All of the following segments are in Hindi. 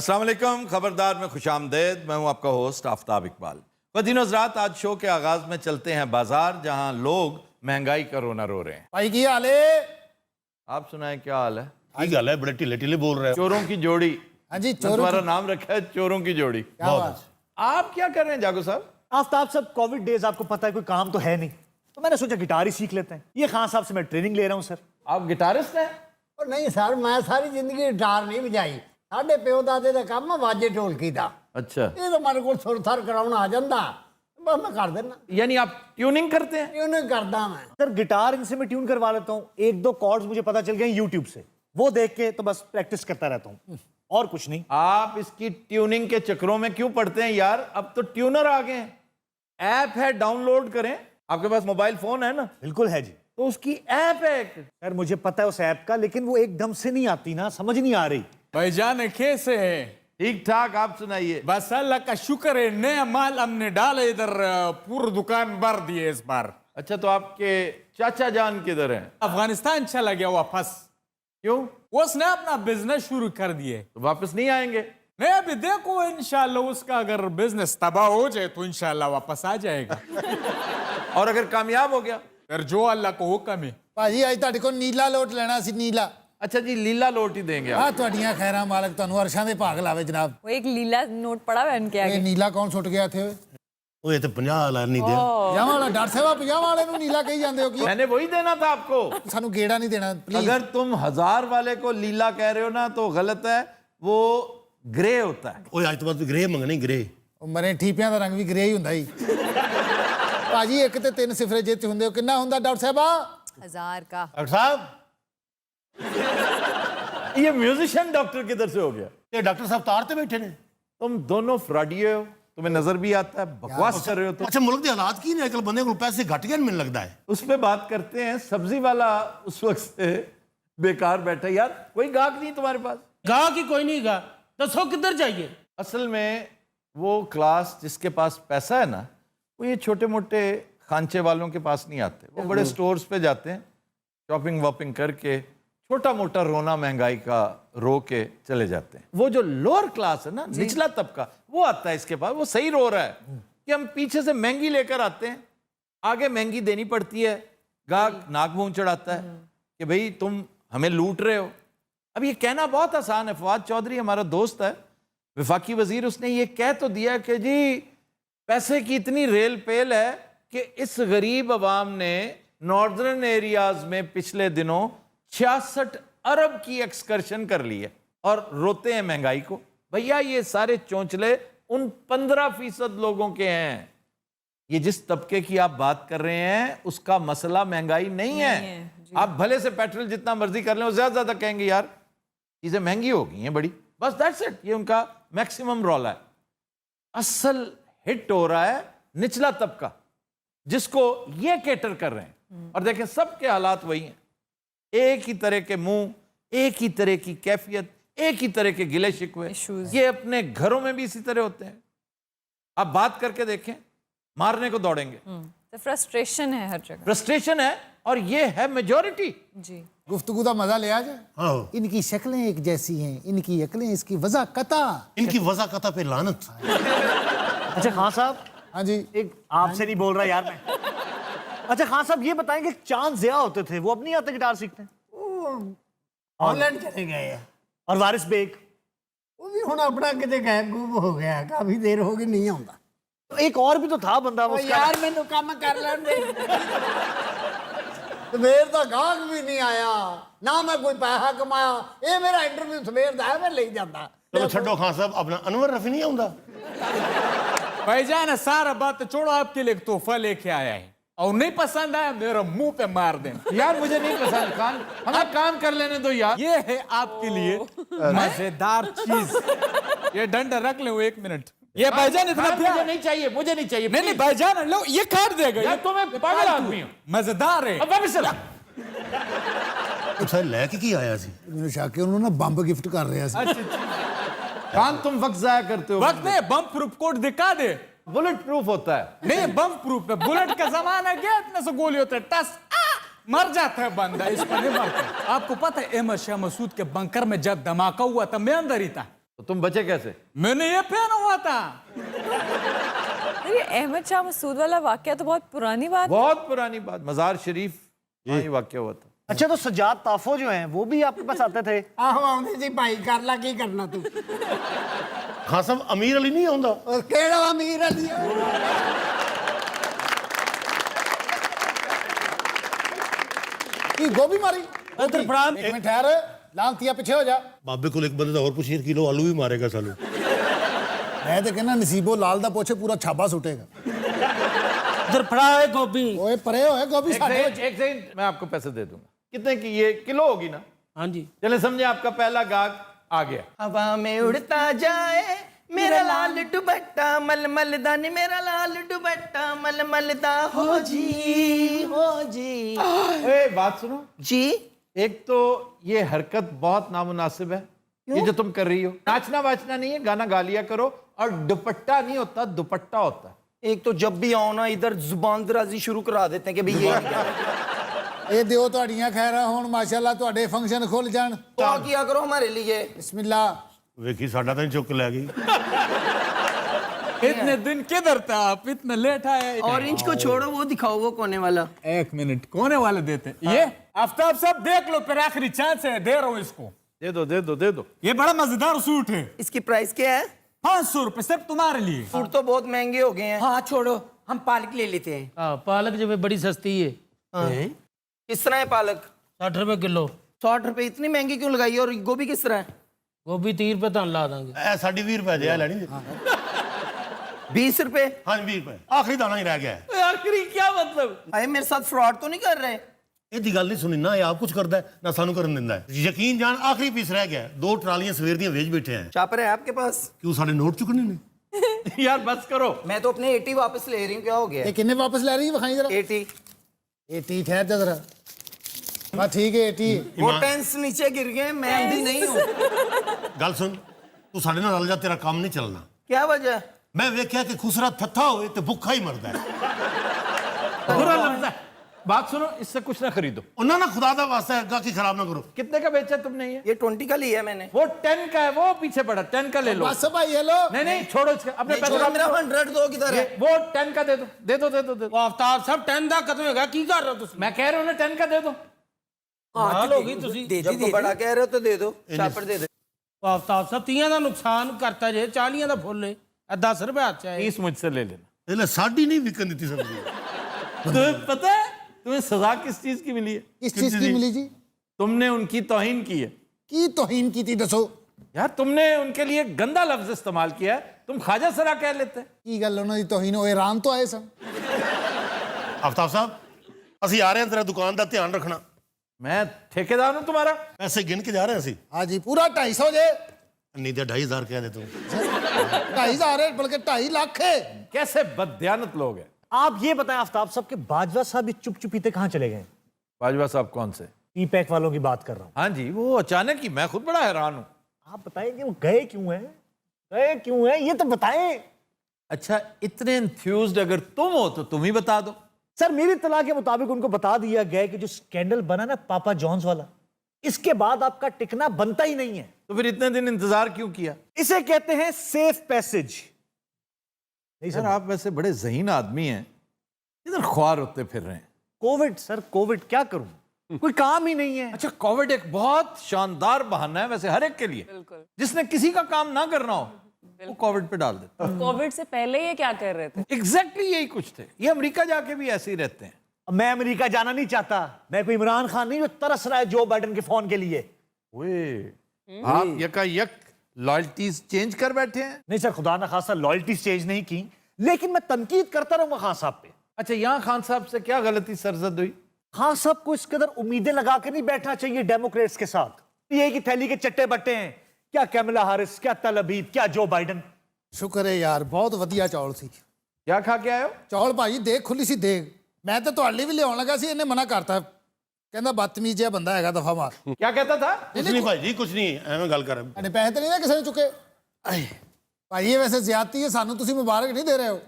अस्सलाम वालेकुम, खबरदार में खुशामदेद। मैं हूं आपका होस्ट आफ्ताब इकबाल। ख़वातीन हज़रात, आज शो के आगाज में चलते हैं बाजार, जहां लोग महंगाई का रोना रो रहे हैं। भाई की हाल है? आप सुनाएं, क्या हाल है? ठीक हाल है, बड़े ढीले ढीले बोल रहे हैं। चोरों की जोड़ी। हाँ जी, तुम्हारा नाम रखा है चोरों की जोड़ी। आप क्या कर रहे हैं जागो साहब? आफ्ताब साहब, कोविड डेज आपको पता है कोई काम तो है नहीं, तो मैंने सोचा गिटार ही सीख लेते हैं। ये खान साहब से मैं ट्रेनिंग ले रहा हूँ सर। आप गिटारिस्ट हैं? और नहीं सर, मैं सारी जिंदगी गिटार नहीं बजाई। साढ़े प्यो दादे का काम है वाजे ढोलकी का। अच्छा, ये तो मेरे को सुर थर कराना आ जाता, बस मैं कर देना। यानी आप ट्यूनिंग करते हैं? ट्यूनिंग करदा मैं। सर गिटार इनसे मैं ट्यून करवा लेता हूँ। एक दो कॉर्ड्स मुझे पता चल गए यूट्यूब से, वो देख के तो बस प्रैक्टिस करता रहता हूँ, और कुछ नहीं। आप इसकी ट्यूनिंग के चक्रों में क्यों पड़ते हैं यार? अब तो ट्यूनर आ गए हैं, ऐप है, डाउनलोड करें। आपके पास मोबाइल फोन है ना? बिल्कुल है जी। तो उसकी ऐप है एक। सर मुझे पता है उस ऐप का, लेकिन वो एकदम से नहीं आती ना, समझ नहीं आ रही। भाईजान कैसे है? ठीक ठाक, आप सुनाइए। बस अल्लाह का शुक्र है, नया माल हमने डाला इधर, पूरी दुकान भर दी है इस बार। अच्छा, तो आपके चाचा जान किधर हैं? अफगानिस्तान चला गया वापस। क्यों? उसने अपना बिजनेस शुरू कर दिए। तो वापस नहीं आएंगे? नहीं, अभी देखो इंशाल्लाह उसका अगर बिजनेस तबाह हो जाए तो इंशाल्लाह वापस आ जाएगा। और अगर कामयाब हो गया? फिर जो अल्लाह को हुक्म है। ਭਾਜੀ ਅੱਜ ਤੁਹਾਡੇ ਕੋਲ ਨੀਲਾ ਲੋਟ ਲੈਣਾ ਸੀ, ਨੀਲਾ। अच्छा जी, लीला लोट ही देंगे आप। ਆ ਤੁਹਾਡੀਆਂ ਖੈਰਾਂ ਮਾਲਕ ਤੁਹਾਨੂੰ ਅਰਸ਼ਾਂ ਦੇ ਭਾਗ ਲਾਵੇ ਜਨਾਬ। वो एक लीला नोट पड़ा हुआ है उनके आगे। ਇਹ ਨੀਲਾ ਕੌਣ ਸੁੱਟ ਗਿਆ ਇੱਥੇ? ਉਹ ਇਹ ਤੇ 50 ਲਾ ਨਹੀਂ ਦਿਆ। ਪੰਜਾਹ ਵਾਲਾ ਡਾਕਟਰ ਸਾਹਿਬ, 50 ਵਾਲੇ ਨੂੰ ਨੀਲਾ ਕਹੀ ਜਾਂਦੇ ਹੋ? ਕੀ मैंने वही देना था आपको। ਸਾਨੂੰ ਗੇੜਾ ਨਹੀਂ ਦੇਣਾ ਪਲੀਜ਼। अगर तुम 1000 वाले को लीला कह रहे हो ना तो गलत है, वो ग्रे होता है। ਓਏ ਅੱਜ ਤੋਂ ਬਾਅਦ ਗ੍ਰੇ ਮੰਗਣੀ ਗ੍ਰੇ। ਉਹ ਮਰੇ ਠੀਪਿਆਂ ਦਾ ਰੰਗ ਵੀ ਗ੍ਰੇ ਹੀ ਹੁੰਦਾ ਜੀ। ਭਾਜੀ ਇੱਕ ਤੇ 3 ਸਿਫਰੇ ਜੇ ਚ ਹੁੰਦੇ ਹੋ, ਕਿੰਨਾ ਹੁੰਦਾ ਡਾਕਟਰ ਸਾਹਿਬ? 1000 का। ਡਾਕਟਰ ਸਾਹਿਬ, ये म्यूजिशियन डॉक्टर किधर से हो गया? ਇਹ ਡਾਕਟਰ ਸਾਹਿਬ ਤਾਰ ਤੇ ਬੈਠੇ ਨੇ। तुम दोनों फ्रॉडिये हो, तुम्हें नजर भी आता है, बकवास कर रहे हो। तो ਅੱਛਾ, ਮੁਲਕ ਦੇ ਹਾਲਾਤ ਕੀ ਨੇ ਅੱਜਕੱਲ? ਬੰਦੇ ਕੋਲ ਪੈਸੇ ਘਟ ਗਏ ਨੇ ਮੈਨੂੰ ਲੱਗਦਾ ਹੈ। उस पर बात करते हैं। सब्जी वाला उस वक्त से बेकार बैठा। यार कोई गाहक नहीं तुम्हारे पास? गा कि कोई नहीं गा, दसो किधर जाइए। असल में वो क्लास जिसके पास पैसा है ना, वो ये छोटे मोटे खांचे वालों के पास नहीं आते। वो बड़े स्टोर्स पे जाते हैं, शॉपिंग वॉपिंग करके छोटा मोटा रोना महंगाई का रो के चले जाते हैं। वो जो लोअर क्लास है ना, निचला तबका, वो आता है इसके पास। वो सही रो रहा है कि हम पीछे से महंगी लेकर आते हैं, आगे महंगी देनी पड़ती है। गाहक नाक मुंह चढ़ाता है कि भाई तुम हमें लूट रहे हो। अब ये कहना बहुत आसान है। फवाद चौधरी हमारा दोस्त है, वफाकी वजीर, उसने ये कह तो दिया कि जी पैसे की इतनी रेल पेल है कि इस गरीब अवाम ने नॉर्दर्न एरियाज में पिछले दिनों 66 अरब की एक्सकर्शन कर ली है, और रोते हैं महंगाई को। भैया ये सारे चौंचले उन 15% लोगों के हैं। ये जिस तबके की आप बात कर रहे हैं उसका मसला महंगाई नहीं है। आप भले से पेट्रोल जितना मर्जी कर लें, वो ज्यादा ज्यादा कहेंगे यार चीजें महंगी हो गई हैं बड़ी, बस दैट्स इट। ये उनका मैक्सिमम रौला है। असल हिट हो रहा है निचला तबका, जिसको ये केटर कर रहे हैं। और देखें सबके हालात वही हैं, एक ही तरह के मुंह, एक ही तरह की कैफियत, एक ही तरह के गिले शिकवे। ये अपने घरों में भी इसी तरह होते हैं। आप बात करके देखें, मारने को दौड़ेंगे। तो फ्रस्ट्रेशन है हर जगह। फ्रस्ट्रेशन है, और ये है मेजॉरिटी। जी, गुफ्तगू का मजा लिया जाए। ਆਹੋ, इनकी शक्लें एक जैसी हैं, इनकी अकलें इसकी वजह कता। इनकी वज़ाकता पे लानत। अच्छा खान साहब, हाँ जी, एक आपसे नहीं बोल रहा यार मैं। अच्छा खान साहब, ये बताएंगे चांद ज़िया होते थे, वो अब नहीं आते गिटार सीखने? हॉलैंड चले गए हैं। और वारिस बेग? वो भी हुण अपना किते गायब गुम हो गया, काफी देर हो गई, नहीं आਉਂਦਾ। तो एक और भी तो था बंदा ओ उसका। यार मैनू काम कर लें दे। सवेर का गाहक भी नहीं आया, ना मैं कोई पैसा कमाया। ये मेरा इंटरव्यू सवेर का है, मैं ले जाता। ਚਲੋ ਛੱਡੋ ਖਾਨ ਸਾਹਿਬ, ਆਪਣਾ ਅਨਵਰ रफी नहीं आਉਂਦਾ? भाईजान सारा बात छोड़ो, आपके लिए एक तोहफा लेके आया है, और नहीं पसंद आया मेरे मुंह पे मार देना। यार मुझे नहीं पसंद, खान हमें काम कर लेने दो यार। ये है आपके लिए मजेदार चीज। ये डंडा रख ले, 1 मिनट। ये भाईजान इतना खान, मुझे नहीं चाहिए, मुझे नहीं चाहिए। नहीं भाईजान लो, ये काट देगा। यार तो मैं पागल आदमी हूँ। मजेदार है। अब वापस चला। ਅੱਛਾ, ਲੈ ਕੇ ਕੀ ਆਇਆ ਸੀ? मैंने शक है उन्होंने बंब गिफ्ट कर रहा है। खान तुम वक्त जाया करते हो। वक्त नहीं, बम प्रूफ कोड दिखा दे। बुलेट प्रूफ होता है। नहीं, बम प्रूफ है। बुलेट का जमाना गया, इतने से गोली होते टस मर जाता है बंदा, इस पर नहीं मरता। आपको पता है अहमद शाह मसूद के बंकर में जब धमाका हुआ था, मैं अंदर ही था। तो तुम बचे कैसे? मैंने ये पहना हुआ था। ये अहमद शाह मसूद वाला वाकया तो बहुत पुरानी बात है। बहुत पुरानी बात, मज़ार शरीफ ये वाक्य हुआ था। अच्छा, तो सजाद ताफो जो हैं वो भी आपके पास आते थे? ਆਹੋ ਆਉਂਦੇ ਸੀ ਭਾਈ, ਕਰ ਲਾ ਕੀ ਕਰਨਾ ਤੂੰ। ਖਾਨ ਸਾਹਿਬ ਅਮੀਰ ਅਲੀ ਨਹੀਂ ਆਉਂਦਾ? ਉਹ ਕਿਹੜਾ ਅਮੀਰ ਅਲੀ ਆ? ਕੀ ਗੋਭੀ ਮਾਰੀ? उधर फड़ा ਇੱਕ ਮਿੰਟ ਠਹਿਰ, ਲਾਂਤੀਆ ਪਿੱਛੇ ਹੋ ਜਾ। ਬਾਬੇ ਕੋਲ ਇੱਕ ਬੰਦੇ ਦਾ ਹੋਰ ਪੁੱਛੀਏ ਕਿਲੋ ਆਲੂ ਵੀ ਮਾਰੇਗਾ ਸਾਨੂੰ। ਮੈਂ ਤੇ ਕਹਿੰਦਾ ਨਸੀਬੋ ਲਾਲ ਦਾ ਪੁੱਛੇ ਪੂਰਾ ਛਾਬਾ ਸੁੱਟੇਗਾ। उधर फड़ा है गोभी। ਓਏ ਪਰੇ ਹੋਏ ਗੋਭੀ ਸਾਡੇ ਵਿੱਚ। एक सेकंड, मैं आपको पैसे दे दूंगा। कितने की? ये किलो होगी ना? हाँ जी। चले समझे, आपका पहला गाहक आ गया। हवा में उड़ता जाए मेरा लाल दुपट्टा मलमल दानी, मेरा लाल दुपट्टा मलमल दा हो जी, हो जी। ए, बात सुनो जी एक तो ये हरकत बहुत नामुनासिब है, ये जो तुम कर रही हो। नाचना वाचना नहीं है, गाना गा लिया करो। और दुपट्टा नहीं होता, दुपट्टा होता है। एक तो जब भी आओ ना इधर जुबान दराजी शुरू करा देते हैं कि भाई ये ਇਹ ਦਿਓ ਤੁਹਾਡੀਆਂ ਖੈਰਾਂ ਹੋਣ, ਮਾਸ਼ਾਅੱਲਾ ਤੁਹਾਡੇ ਫੰਕਸ਼ਨ ਖੁੱਲ ਜਾਣ। दुआ किया करो हमारे लिए। ਬਿਸਮਿਲ੍ਲਾ। ਵੇਖੀ ਸਾਡਾ ਤਾਂ ਚੁੱਕ ਲੈ ਗਈ। इतने दिन किधर था आप? इतना लेट आए। ऑरेंज को छोड़ो, वो दिखाओ वो कोने वाला। एक मिनट, कोने वाले देते ये? आफ्ताब साहब देख लो, फिर आखिरी चांस है, दे रहा हूँ इसको। दे दो दे दो दे दो। ये बड़ा मजेदार सूट है। इसकी प्राइस क्या है? 500 रुपए सिर्फ तुम्हारे लिए। सूट तो बहुत महंगे हो गए हैं। हाँ छोड़ो, हम पालक ले लेते हैं। हाँ, पालक जो है बड़ी सस्ती है। किस तरह है पालक? 60 रुपए किलो। 60 रुपए इतनी महंगी क्यों लगाई? और गोभी किस तरह है? गोभी 30 रुपए तो ला देंगे। ਇਹ ਸਾਡੀ 20 ਰੁਪਏ ਦੇ ਆ ਲੈਣੀ। 20 रुपए? ਹਾਂ 20 ਰੁਪਏ ਆਖਰੀ ਦਾਣਾ ਹੀ ਰਹਿ ਗਿਆ ਹੈ। आखिरी क्या मतलब? अरे मेरे साथ फ्रॉड तो नहीं कर रहे? ਇਹਦੀ ਗੱਲ ਨਹੀਂ ਸੁਣੀ ਨਾ, ਇਹ ਆਪ ਕੁਝ ਕਰਦਾ ਹੈ ਨਾ ਸਾਨੂੰ ਕਰਨ ਦਿੰਦਾ ਹੈ। ਯਕੀਨ ਜਾਣ ਆਖਰੀ ਪੀਸ ਰਹਿ ਗਿਆ ਹੈ। 2 ਟਰਾਲੀਆਂ ਸਵੇਰ ਦੀਆਂ ਵੇਚ ਬੈਠੇ ਆ। चापर है आपके पास? ਕਿਉਂ ਸਾਡੇ ਨੋਟ ਚੁੱਕਣੇ ਨੇ? यार बस करो। मैं तो अपने 80 वापस ले रही हूँ, क्या हो गया? ਇਹ ਕਿੰਨੇ ਵਾਪਸ ਲੈ ਰਹੀ ਹੈ? ਵਿਖਾਈ ਜਰਾ। 80। 80 ਠਹਿਰ ਜਾ ਜਰਾ। ਬਸ ਠੀਕ ਹੈ 80। वो पेंस नीचे गिर गए, मैं अंधी नहीं हूँ। ਗੱਲ ਸੁਣ, ਤੂੰ ਸਾਡੇ ਨਾਲ ਰਲ ਜਾ, ਤੇਰਾ ਕੰਮ ਨਹੀਂ ਚੱਲਣਾ। क्या वजह? ਮੈਂ ਵੇਖਿਆ ਕਿ ਖੁਸਰਾ ਥੱਥਾ ਹੋਵੇ ਤੇ ਭੁੱਖਾ ਹੀ ਮਰਦਾ ਹੈ। बुरा लफ्ज़ है। बात सुनो, इससे कुछ ना खरीदो। ਉਹਨਾਂ ਨਾਲ ਖੁਦਾ ਦਾ ਵਾਸਤਾ ਹੈ, ਗਾਹਕੀ ਖਰਾਬ ਨਾ ਕਰੋ। कितने का बेचा तुमने ये? ये 20 का लिया मैंने। वो 10 का है, वो पीछे पड़ा। 10 का ले लो। ਬਸ ਭਾਈ ਇਹ ਲੋ। नहीं नहीं छोड़ो इसका, अपने नहीं, पैसे छोड़ो, मेरा वापस 100 दो किधर ये है? वो 10 का दे दो दे दो दे दो दे दो। वो आफ्ताब साहब 10 ਦਾ ਖਤਮ ਹੋਗਾ, ਕੀ ਕਰ ਰਹੇ ਹੋ ਤੁਸੀਂ? मैं कह रहा हूँ ना 10 का दे दो। हाल होगी तुसी। जब को बड़ा कह रहे हो तो दे दो, चापर दे दो। ਉਹ आफ्ताब ਸਾਹਿਬ 30 ਦਾ ਨੁਕਸਾਨ ਕਰਤਾ ਜੇ, 40 ਦਾ ਫੁੱਲ ਹੈ। 10 रुपए हथ चाहे। 30 मुझसे ले लेना। ਇਹਨੇ ਸਾਡੀ ਨਹੀਂ ਵਿਕਣ ਦਿੱਤੀ ਸਬਜ਼ੀ। तुम्हें पता है तुम्हें सजा किस चीज की मिली है? ਕਿਸ ਚੀਜ਼ ਕੀ ਮਿਲੀ ਜੀ? तुमने उनकी तौहीन की है। ਕੀ ਤੋਹੀਨ ਕੀਤੀ ਦੱਸੋ? यार तुमने उनके लिए गंदा लफ्ज इस्तेमाल किया है। तुम ख्वाजा सरा कह लेते। ਕੀ ਗੱਲ ਉਹਨਾਂ ਦੀ ਤੋਹੀਨ? ਉਹ ਈਰਾਨ ਤੋਂ ਆਏ ਸਨ। ਆਫਤਾਬ ਸਾਹਿਬ, ਅਸੀਂ ਆ ਰਹੇ ਹਾਂ ਤੇਰਾ ਦੁਕਾਨ ਦਾ ਧਿਆਨ ਰੱਖਣਾ। मैं ठेकेदार हूं तुम्हारा। ਪੈਸੇ ਗਿਣ ਕੇ ਜਾ ਰਹੇ ਅਸੀਂ। ਹਾਂ ਜੀ, ਪੂਰਾ 250 ਜੇ। ਨਹੀਂ ਤੇ 2500 ਕਹਿ ਦੇ ਤੂੰ। 25000 है, बल्कि 2.5 लाख है। कैसे बददियानत लोग हैं। आप ये बताएं आफ्ताब साहब के बाजवा साहब ये चुप चुपीते कहाँ चले गए? बाजवा साहब कौन से? टी पैक वालों की बात कर रहा हूँ। हाँ जी, वो अचानक ही, मैं खुद बड़ा हैरान हूं। आप बताएं कि वो गए क्यों हैं? गए क्यों हैं ये तो बताएं। अच्छा, इतने इंथ्यूज्ड अगर तुम हो तो तुम ही बता दो। सर मेरी इत्तला के मुताबिक उनको बता दिया गया कि जो स्कैंडल बना ना पापा जॉन्स वाला, इसके बाद आपका टिकना बनता ही नहीं है। तो फिर इतने दिन इंतजार क्यों किया? इसे कहते हैं सेफ पैसेज। नहीं सर सर, आप वैसे बड़े ज़हीन आदमी हैं, इधर ख्वार होते फिर रहे हैं। कोविड सर, कोविड क्या करूं, कोई काम ही नहीं है। अच्छा, कोविड एक बहुत शानदार बहाना है वैसे हर एक के लिए। बिल्कुल। जिसने किसी का काम ना करना हो वो कोविड पे डाल देता है। कोविड से पहले ये क्या कर रहे थे? एग्जैक्टली यही कुछ थे। ये अमेरिका जाके भी ऐसे ही रहते हैं। मैं अमेरिका जाना नहीं चाहता, मैं कोई इमरान खान नहीं जो तरस रहा है जो बाइडेन के फोन के लिए। ओए, आप यकायक लॉयल्टीज चेंज कर बैठे हैं। नहीं सर, खुदा ना खासा लॉयल्टी चेंज नहीं की, लेकिन मैं तनकीद करता रहूंगा खान साहब पे। अच्छा, यहाँ खान साहब से क्या गलती सरजद हुई? खान साहब को इस कदर उम्मीदें लगा के नहीं बैठना चाहिए डेमोक्रेट्स के साथ। ये की थैली के चट्टे बट्टे हैं, क्या कैमला हारिस, क्या तल अबीब, क्या जो बाइडन। ਸ਼ੁਕਰ ਹੈ ਯਾਰ, ਬਹੁਤ ਵਧੀਆ ਚੌਲ ਸੀ। क्या खा के आए हो? ਚੌਲ ਭਾਜੀ ਦੇਖ ਖੁੱਲੀ ਸੀ ਦੇਖ। ਮੈਂ ਤਾਂ ਤੁਹਾਡੇ ਲਈ ਵੀ ਲਿਆਉਣ ਲੱਗਾ ਸੀ, ਇਹਨੇ ਮਨਾ ਕਰਤਾ। ਕਹਿੰਦਾ ਬਦਤਮੀਜ਼ ਜਿਹਾ ਬੰਦਾ ਹੈਗਾ, ਦਫਾ ਮਾਰ। क्या कहता था? ਕੁਛ ਨਹੀਂ ਭਾਈ ਜੀ, ਕੁਛ ਨਹੀਂ, ਐਵੇਂ ਗੱਲ ਕਰ। ਸਾਡੇ ਪੈਸੇ ਤਾਂ ਨਹੀਂ ਨਾ ਕਿਸੇ ਨੇ ਚੁੱਕੇ। ਭਾਜੀ ਇਹ ਵੈਸੇ ਜ਼ਿਆਦਤੀ ਹੈ, ਸਾਨੂੰ ਤੁਸੀਂ ਮੁਬਾਰਕ ਨਹੀਂ ਦੇ ਰਹੇ ਹੋ।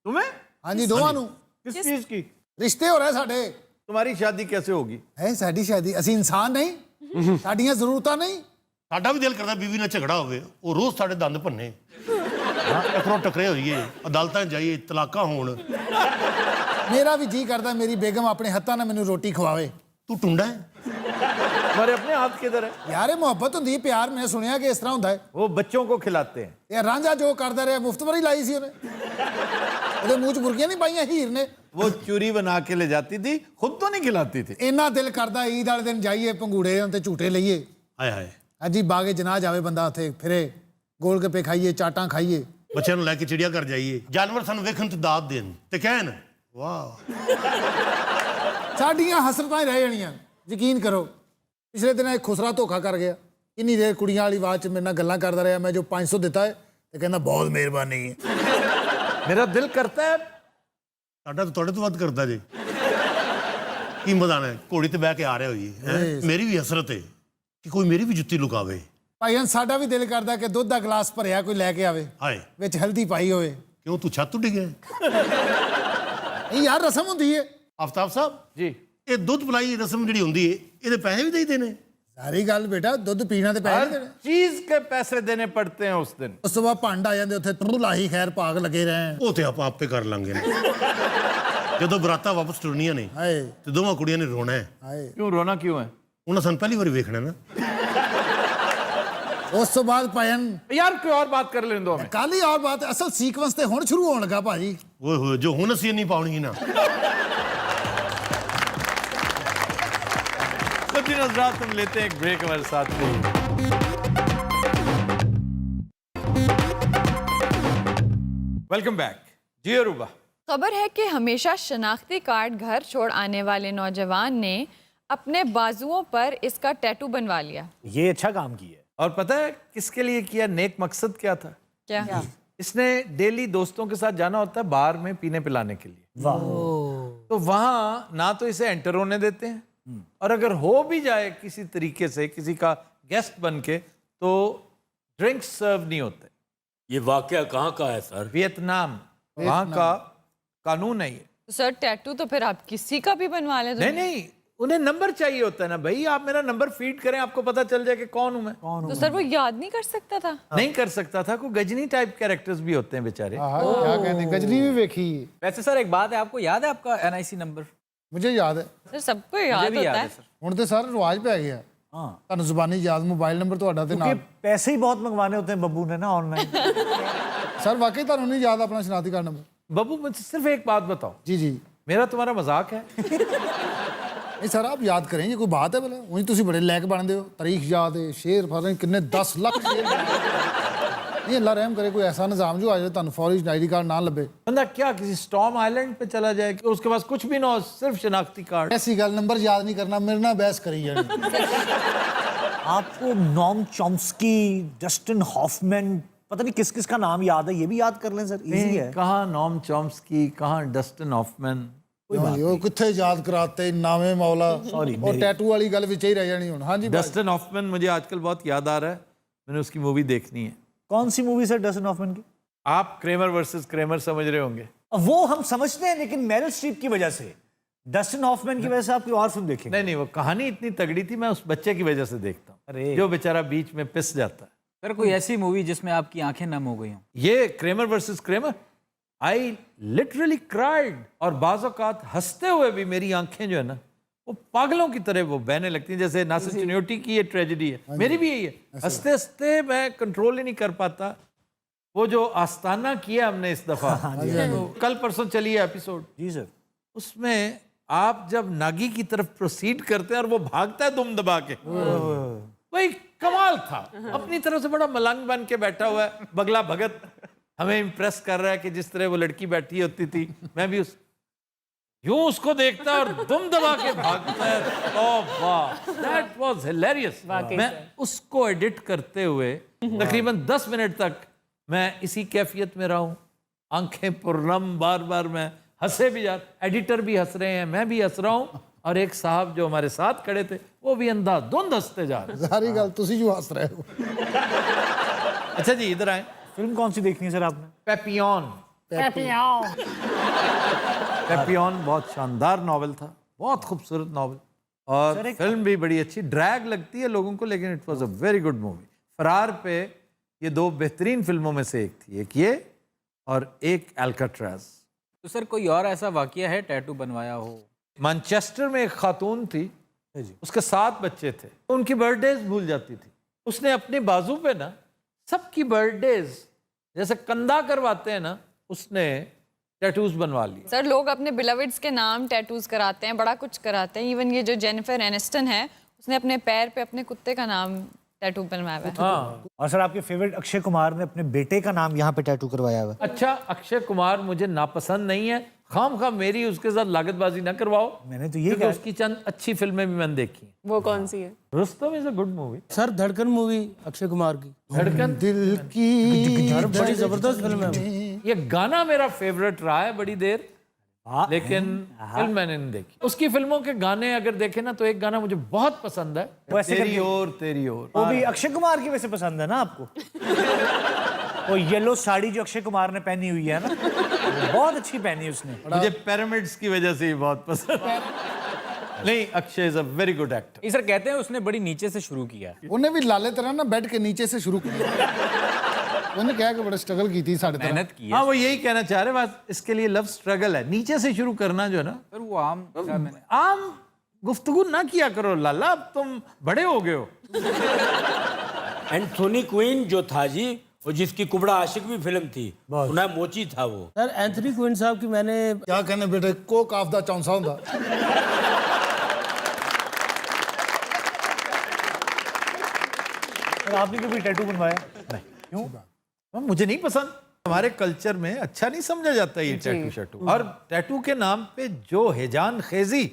तुम्हें? ਹਾਂਜੀ ਦੋਵਾਂ ਨੂੰ किस चीज की? ਰਿਸ਼ਤੇ ਹੋ ਰਹੇ ਸਾਡੇ। तुम्हारी शादी कैसे होगी? ਹੈ ਸਾਡੀ ਸ਼ਾਦੀ, ਅਸੀਂ ਇਨਸਾਨ ਨਹੀਂ? ਸਾਡੀਆਂ ਜ਼ਰੂਰਤਾਂ ਨਹੀਂ? ਸਾਡਾ ਵੀ ਦਿਲ ਕਰਦਾ ਬੀਵੀ ਨਾਲ ਝਗੜਾ ਹੋਵੇ, ਉਹ ਰੋਜ਼ ਸਾਡੇ ਦੰਦ ਭੰਨੇ, ਟਕਰੋ ਟਕਰੇ ਹੋਈਏ, ਅਦਾਲਤਾਂ 'ਚ ਜਾਈਏ, ਤਲਾਕਾਂ ਹੋਣ। ਮੇਰਾ ਵੀ ਜੀ ਕਰਦਾ ਮੇਰੀ ਬੇਗਮ ਆਪਣੇ ਹੱਥਾਂ ਨਾਲ ਮੈਨੂੰ ਰੋਟੀ ਖਵਾਵੇ। ਤੂੰ ਟੁੰਡਾ ਹੈ? हमारे अपने हाथ किधर है? ਯਾਰ ਇਹ ਮੁਹੱਬਤ ਹੁੰਦੀ ਹੈ, ਪਿਆਰ। ਮੈਂ ਸੁਣਿਆ ਕਿ ਇਸ ਤਰ੍ਹਾਂ ਹੁੰਦਾ ਹੈ। वो बच्चों को खिलाते हैं। ਇਹ ਰਾਂਝਾ ਜੋ ਕਰਦਾ ਰਿਹਾ ਮੁਫਤ ਵਰੀ ਲਾਈ ਸੀ ਉਹਨੇ। ਉਹਦੇ ਮੂੰਹ 'ਚ ਬੁਰਕੀਆਂ ਨਹੀਂ ਪਾਈਆਂ ਹੀਰ ਨੇ। वो चूरी बना के ले जाती थी, खुद तो नहीं खिलाती थी। ਇੰਨਾ ਦਿਲ ਕਰਦਾ ਈਦ ਵਾਲੇ ਦਿਨ ਜਾਈਏ, ਪੰਗੂੜੇ ਤੇ ਝੂਟੇ ਲਈਏ। ਹਾਏ ਹਾਏ, ਹਾਂਜੀ ਬਾਗੇ ਜਨਾਹ ਜਾਵੇ ਬੰਦਾ, ਉੱਥੇ ਫਿਰੇ, ਗੋਲ ਗੱਪੇ ਖਾਈਏ, ਚਾਟਾਂ ਖਾਈਏ। ਬੱਚਿਆਂ ਨੂੰ ਲੈ ਕੇ ਚਿੜੀਆ ਘਰ ਜਾਈਏ, ਜਾਨਵਰ ਸਾਨੂੰ ਵੇਖਣ ਤੇ ਦਾਤ ਦੇਣ ਤੇ ਕਹਿਣ ਵਾਹ। ਸਾਡੀਆਂ ਹਸਰਤਾਂ ਹੀ ਰਹਿ ਜਾਣੀਆਂ। ਯਕੀਨ ਕਰੋ, ਪਿਛਲੇ ਦਿਨ ਇੱਕ ਖੁਸਰਾ ਧੋਖਾ ਕਰ ਗਿਆ। ਇੰਨੀ ਦੇਰ ਕੁੜੀਆਂ ਵਾਲੀ ਆਵਾਜ਼ 'ਚ ਮੇਰੇ ਨਾਲ ਗੱਲਾਂ ਕਰਦਾ ਰਿਹਾ। ਮੈਂ ਜੋ 500 ਦਿੱਤਾ ਹੈ ਤੇ ਕਹਿੰਦਾ ਬਹੁਤ ਮਿਹਰਬਾਨੀ ਹੈ। मेरा दिल करता है ਸਾਡਾ ਤਾਂ ਤੁਹਾਡੇ ਤੋਂ ਵੱਧ ਕਰਦਾ ਜੇ। ਕੀ ਮਜ਼ਾਨਾ ਹੈ, ਘੋੜੀ ਤੇ ਬਹਿ ਕੇ ਆ ਰਿਹਾ ਹੋਈਏ, ਹੈਂ? ਮੇਰੀ ਵੀ ਹਸਰਤ ਹੈ ਕਿ ਕੋਈ ਮੇਰੀ ਵੀ ਜੁੱਤੀ ਲੁਕਾਵੇ। ਭਾਈਆਂ ਸਾਡਾ ਵੀ ਦਿਲ ਕਰਦਾ ਕਿ ਦੁੱਧ ਦਾ ਗਲਾਸ ਭਰਿਆ ਕੋਈ ਲੈ ਕੇ ਆਵੇ, ਹਾਏ, ਵਿੱਚ ਹਲਦੀ ਪਾਈ ਹੋਵੇ। ਕਿਉਂ ਤੂੰ ਛੱਤ ਉੱਡ ਗਿਆ? ਇਹ ਯਾਰ ਰਸਮ ਹੁੰਦੀ ਹੈ। ਆਫਤਾਬ ਸਾਹਿਬ जी। ਇਹ ਦੁੱਧ ਪਲਾਈ ਰਸਮ ਜਿਹੜੀ ਹੁੰਦੀ ਹੈ, ਇਹਦੇ ਪੈਸੇ ਵੀ ਦੇਈਦੇ ਨੇ? ਸਾਰੀ ਗੱਲ ਬੇਟਾ, ਦੁੱਧ ਪੀਣਾ ਤੇ ਪੈਸੇ हर ਦੇਣੇ। चीज के पैसे देने पड़ते हैं उस दिन। ਉਸ ਤੋਂ ਬਾਅਦ ਭੰਡ ਆ ਜਾਂਦੇ ਉੱਥੇ, ਤੂੰ ਲਾਹੀ ਖੈਰ ਭਾਗ ਲੱਗੇ ਰਹੇ। ਉਹ ਤੇ ਆਪਾਂ ਆਪੇ ਕਰ ਲਾਂਗੇ ਨਾ। ਜਦੋਂ ਬਰਾਤਾਂ ਵਾਪਸ ਟੁਰਨੀਆਂ ਨੇ ਹਾਏ ਤੇ ਦੋਵਾਂ ਕੁੜੀਆਂ ਨੇ ਰੋਣਾ ਹੈ। ਹਾਏ। क्यों रोना क्यों है? ਉਹਨਾਂ ਸਾਨੂੰ ਪਹਿਲੀ ਵਾਰੀ ਵੇਖਣਾ ਨਾ। ਉਸ ਤੋਂ ਬਾਅਦ ਭਾਈਆਂ यार कोई और बात कर लेने दो हमें। ਕੱਲ ਹੀ ਔਰ ਬਾਤ ਹੈ, ਅਸਲ ਸੀਕਵੈਂਸ ਤੇ ਹੁਣ ਸ਼ੁਰੂ ਹੋਣ ਲੱਗਾ ਭਾਜੀ। ਓਏ ਹੋਏ, ਜੋ ਹੁਣ ਅਸੀਂ ਨਹੀਂ ਪਾਉਣੀ ਨਾ। तो जी नज़रात, हम लेते हैं एक ब्रेक हमारे साथ में। वेलकम बैक जी अरूबा। खबर है कि हमेशा शनाख्ती कार्ड घर छोड़ आने वाले नौजवान ने अपने बाजुओं पर इसका टैटू बनवा लिया। ये अच्छा काम किया है। और पता है किसके लिए किया? नेक मकसद क्या था? क्या? इसने डेली दोस्तों के साथ जाना होता है बार में पीने पिलाने के लिए। वाह। तो वहां ना तो इसे एंटर होने देते हैं, और अगर हो भी जाए किसी तरीके से किसी का गेस्ट बन के, तो ड्रिंक्स सर्व नहीं होते। ये वाकया कहाँ का है सर? वियतनाम, वहां का कानून है ये। तो सर टैटू तो फिर आप किसी का भी बनवा लें। नहीं नहीं, उन्हें नंबर चाहिए होता है ना भाई। आप मेरा नंबर फीड करें, आपको पता चल जाए कि कौन हूं मैं। तो सर वो याद नहीं कर सकता था? नहीं कर सकता था। कोई गजनी टाइप कैरेक्टर्स भी होते हैं बेचारे। क्या कहते, गजनी भी देखी। वैसे सर एक बात है, आपको याद है आपका NIC नंबर? मुझे याद है। सर सबको याद भी होता याद है। है सर। ਹੁਣ ਤੇ ਸਾਰਾ ਰਿਵਾਜ ਪੈ ਗਿਆ। हाँ, ਤੁਹਾਨੂੰ ਜ਼ੁਬਾਨੀ ਯਾਦ, ਮੋਬਾਈਲ ਨੰਬਰ ਤੁਹਾਡਾ ਤੇ क्योंकि ਨਾਮ। पैसे ही बहुत मंगवाने होते हैं बब्बू ने ना ऑनलाइन। ਸਰ ਵਾਕਈ ਤੁਹਾਨੂੰ ਨਹੀਂ ਯਾਦ ਆਪਣਾ ਸ਼ਨਾਖਤੀ ਕਾਰਡ ਨੰबर? बब्बू मुझसे सिर्फ एक बात बताओ, जी जी। मेरा तुम्हारा मजाक है? नहीं सर आप याद करें, ये कोई बात है भला? वहीं तुसी बड़े लैक बनते हो। तारीख याद है, शेर फर किन्ने 10 लाख शेर नहीं। अल्लाह रहम करे कोई ऐसा निज़ाम जो आ जाए तुहानू फौरी आईडी कार्ड ना लभे। बंदा क्या किसी स्टॉर्म आइलैंड पे चला जाए कि उसके पास कुछ भी ना हो, सिर्फ शनाख्ती कार्ड। ऐसी गल नंबर याद नहीं करना, मेरे ना बहस करी जानी। आपको नॉम चॉम्स्की, डस्टिन हॉफमैन, पता नहीं किस किस का नाम याद है, ये भी याद कर लें सर, इजी है। कहाँ नॉम चॉम्स्की, कहाँ डस्टिन हॉफमैन। ਉਹ ਕਿੱਥੇ ਯਾਦ ਕਰਾਤੇ ਨਾਵੇਂ ਮੌਲਾ। और टैटू वाली गल विच ही रह जानी हुण। हाँ जी डस्टिन हॉफमैन मुझे आजकल बहुत याद आ रहा है, मैंने उसकी मूवी देखनी है। कौन सी मूवी सर डस्टिन हॉफमैन की? आप क्रेमर वर्सेस क्रेमर समझ रहे होंगे। वो हम समझते हैं, लेकिन मेरिल स्ट्रीप की वजह से, डस्टिन हॉफमैन की वजह से आप कोई और फिल्म देखेंगे। नहीं नहीं, वो कहानी इतनी तगड़ी थी, मैं उस बच्चे की वजह से देखता हूँ अरे। जो बेचारा बीच में पिस जाता है। सर कोई ऐसी मूवी जिसमें आपकी आंखें नम हो गई हों? ये Kramer versus Kramer, I literally cried. और बाज़ औक़ात हंसते हुए भी मेरी आंखें जो है ना, वो पागलों की तरह वो बहने लगती हैं। जैसे नासिर चिन्योटी की ये ट्रेजेडी है, मेरी भी यही है। हंसते हंसते मैं कंट्रोल ही नहीं कर पाता। वो जो आस्ताना किया हमने इस दफा, तो कल परसों चली है एपिसोड जी सर। उसमें आप जब नागी की तरफ प्रोसीड करते हैं और वो भागता है दुम दबा के, वही कमाल था। अपनी तरफ से बड़ा मलंग बन के बैठा हुआ है, बगला भगत हमें इम्प्रेस कर रहा है कि जिस तरह वो लड़की बैठी होती थी, मैं भी उस यूं उसको देखता और दुम दबा के भागता है। वाह, दैट वाज हिलेरियस। मैं उसको एडिट करते हुए तकरीबन 10 मिनट तक मैं इसी कैफियत में रहा हूं, आंखें पुरनम, बार बार मैं हंसे भी जा, एडिटर भी हंस रहे हैं, मैं भी हंस रहा हूं, और एक साहब जो हमारे साथ खड़े थे वो भी अंधाधुंध हंसते जा रहे। सारी गल तुसी जो हंस रहे हो। अच्छा जी इधर आए। फिल्म कौन सी देखनी है सर आपने? पेपियन। पेपियन बहुत शानदार नावल था, बहुत खूबसूरत नावल। और फिल्म भी बड़ी अच्छी, ड्रैग लगती है लोगों को, लेकिन it was a very good movie. फरार पे ये दो बेहतरीन फिल्मों में से एक थी, एक ये और एक एल्काट्राज। तो सर कोई और ऐसा वाकया है टैटू बनवाया हो? मैनचेस्टर में एक खातून थी, उसके 7 बच्चे थे, तो उनकी बर्थडेज भूल जाती थी। उसने अपने बाजू पे ना सबकी बर्थडेज जैसे कंधा करवाते हैं ना, उसने टैटूज बनवा लिए। सर लोग अपने बिलविड्स के नाम टैटूज कराते हैं, बड़ा कुछ कराते हैं। इवन ये जो जेनिफर एनिस्टन है, उसने अपने पैर पे अपने कुत्ते का नाम टैटू बनवाया हुआ है। हाँ, और सर आपके फेवरेट अक्षय कुमार ने अपने बेटे का नाम यहाँ पे टैटू करवाया हुआ है। अच्छा अक्षय कुमार मुझे नापसंद नहीं है, खाम खा मेरी उसके साथ लागतबाजी ना करवाओ। मैंने तो ये क्योंकि कहा उसकी चंद अच्छी फिल्में भी मैंने देखी। वो कौन सी है? Rustam is a good movie. Sir धड़कन मूवी अक्षय कुमार की, धड़कन दिल की सर बड़ी जबरदस्त फिल्म है वो। ये गाना मेरा फेवरेट रहा है बड़ी देर, लेकिन फिल्म मैंने नहीं देखी। उसकी फिल्मों के गाने अगर देखे ना तो एक गाना मुझे बहुत पसंद है, वो ऐसे तेरी करके- ओर तेरी ओर। वो भी अक्षय कुमार की वजह से पसंद है ना आपको? वो येलो साड़ी जो अक्षय कुमार ने पहनी हुई है ना, वो बहुत अच्छी पहनी उसने। मुझे पिरामिड्स की वजह से ही बहुत पसंद है। नहीं, Akshay is a very good actor. ये सर कहते हैं उसने बड़ी नीचे से शुरू किया। उन्हें भी लाले तरह ना बेड के नीचे से शुरू किया। उन्हें क्या कि बड़ा स्ट्रगल की थी साढ़े तरह। मेहनत की है हाँ, वो यही कहना चाह रहे, बस इसके लिए लव स्ट्रगल है। नीचे से शुरू करना जो है ना, सर वो आम आम गुफ्तगू ना किया करो लाला, अब तुम बड़े हो गए हो। एंथोनी क्वीन जो था जी, वो जिसकी कुबड़ा आशिक भी फिल्म थी, सुना मोची था वो। सर एंथनी क्विन साहब की मैंने क्या कहने बेटे, कोक ऑफ द चौंसा हुंदा। और आपने कभी टैटू बनवाया? नहीं। क्यों? मुझे नहीं पसंद, हमारे कल्चर में अच्छा नहीं समझा जाता ये टैटू शैटू। और टैटू के नाम पे जो हेजान खेजी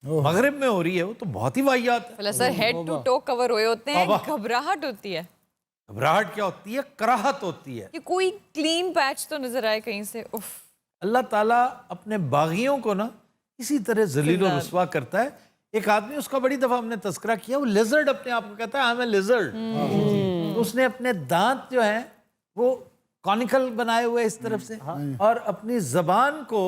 मगरिब में हो रही है, वो तो बहुत ही वाहियात है। मतलब sir head to toe cover हुए होते हैं, घबराहट होती है घबराहट क्या होती है, कराहत होती है। कि कोई क्लीन पैच तो नजर आए कहीं से। उफ। अल्लाह ताला अपने बागियों को ना इसी तरह जलील और रुस्वा करता है। एक आदमी, उसका बड़ी दफा हमने तस्करा किया, वो लिजर्ड अपने आप को कहता है आई एम ए लिजर्ड। तो उसने अपने दांत जो है वो कॉनिकल बनाए हुए इस तरफ से, और अपनी जबान को